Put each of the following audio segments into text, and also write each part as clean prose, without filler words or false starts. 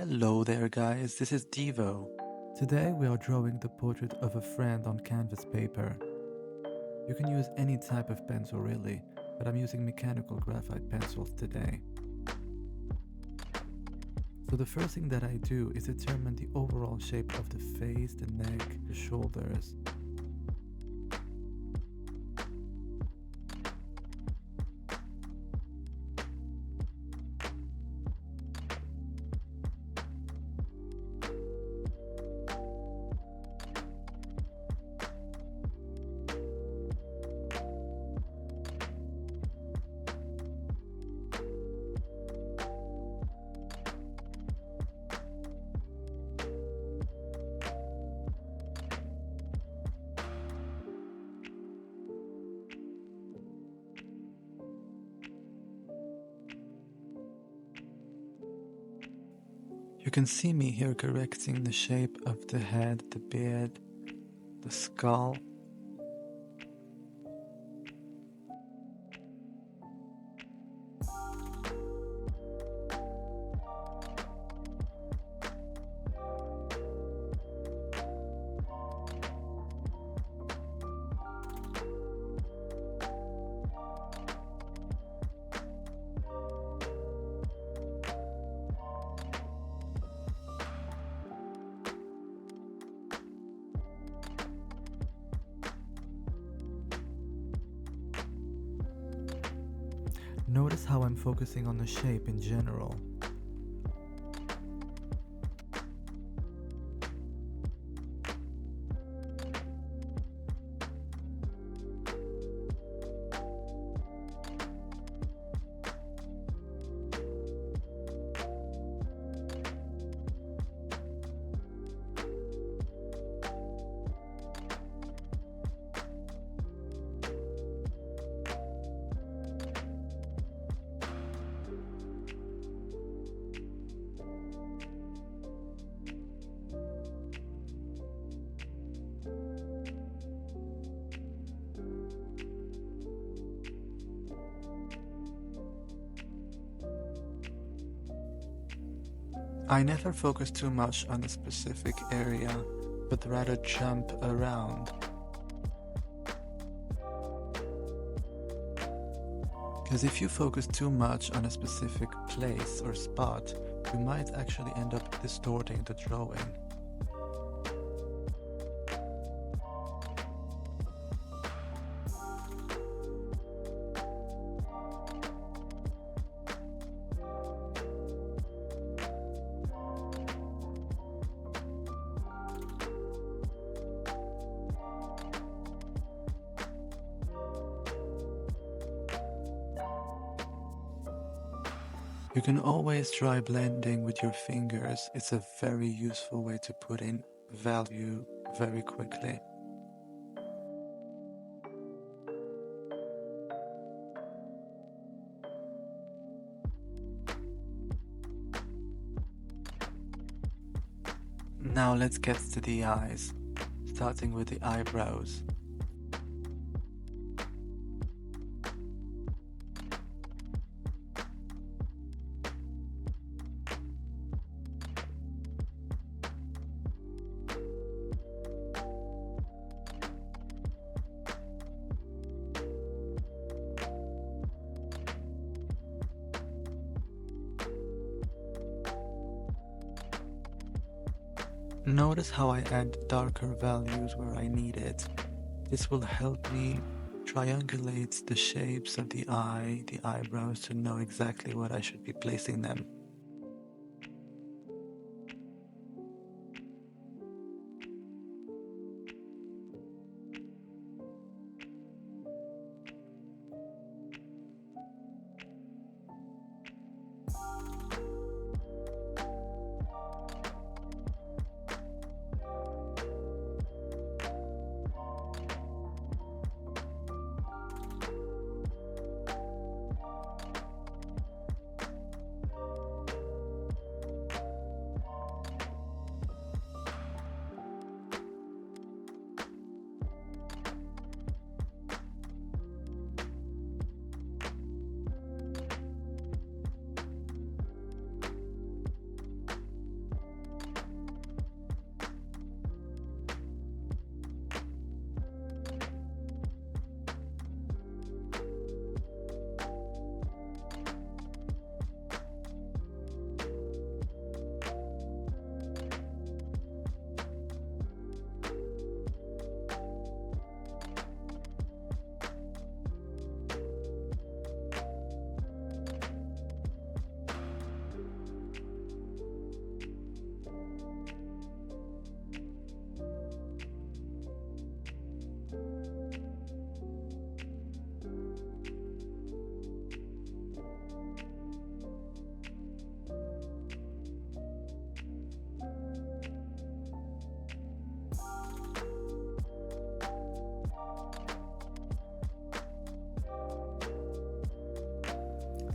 Hello there guys, this is Devo. Today we are drawing the portrait of a friend on canvas paper. You can use any type of pencil really, but I'm using mechanical graphite pencils today. So the first thing that I do is determine the overall shape of the face, the neck, the shoulders. You can see me here correcting the shape of the head, the beard, the skull. Notice how I'm focusing on the shape in general. I never focus too much on a specific area, but rather jump around. Because if you focus too much on a specific place or spot, you might actually end up distorting the drawing. You can always try blending with your fingers. It's a very useful way to put in value very quickly. Now let's get to the eyes, starting with the eyebrows. Notice how I add darker values where I need it. This will help me triangulate the shapes of the eye, the eyebrows, to know exactly where I should be placing them.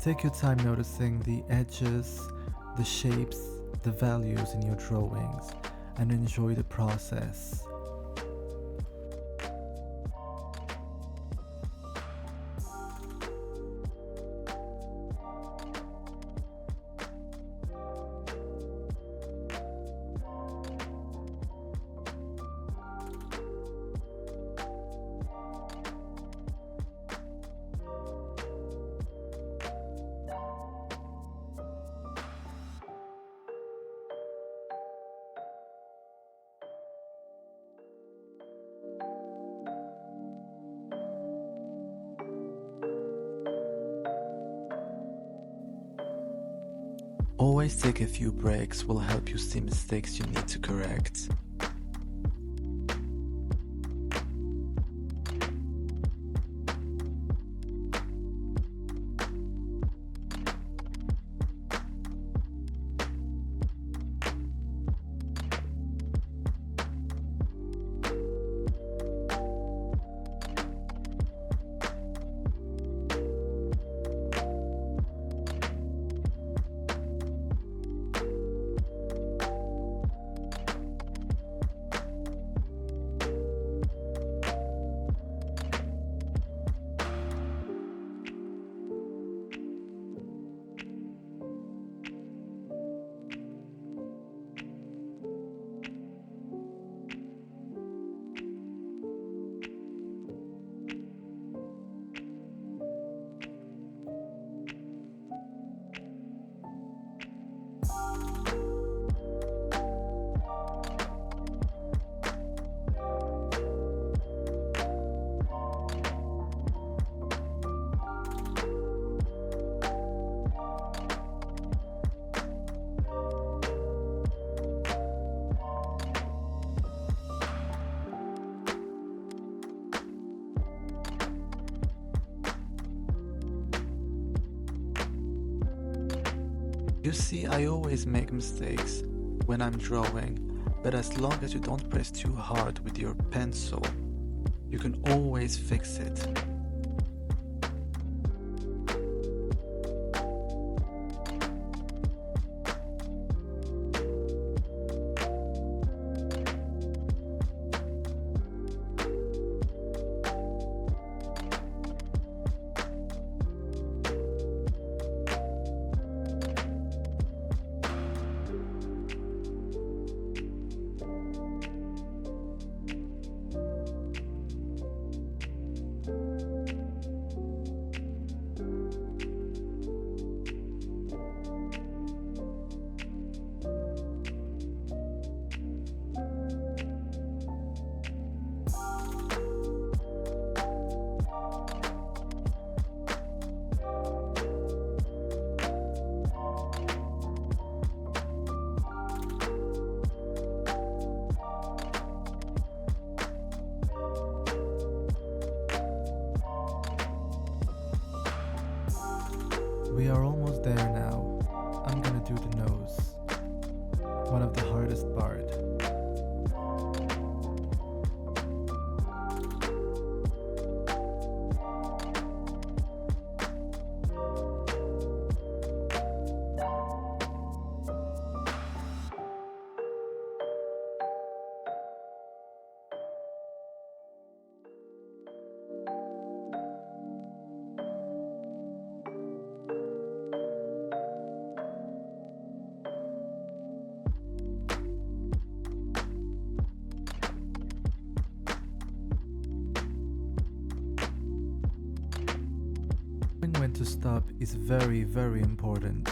Take your time noticing the edges, the shapes, the values in your drawings, and enjoy the process. Always take a few breaks will help you see mistakes you need to correct. You see, I always make mistakes when I'm drawing, but as long as you don't press too hard with your pencil, you can always fix it. We are almost there now. I'm gonna do the nose. One of the hardest part. When to stop is very, very important.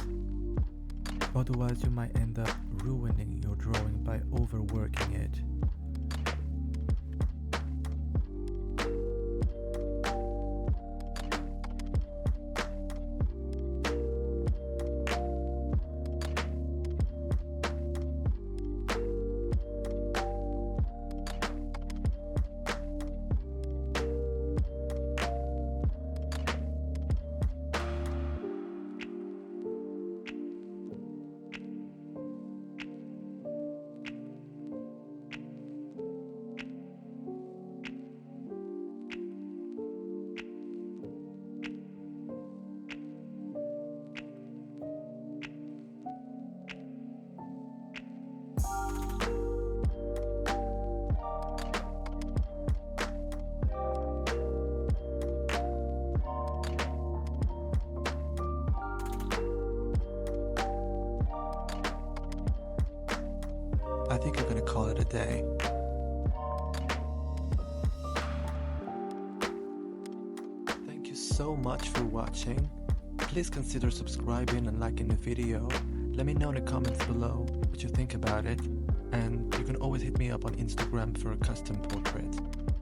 Otherwise you might end up ruining your drawing by overworking it. I think I'm gonna call it a day. Thank you so much for watching. Please consider subscribing and liking the video. Let me know in the comments below what you think about it. And you can always hit me up on Instagram for a custom portrait.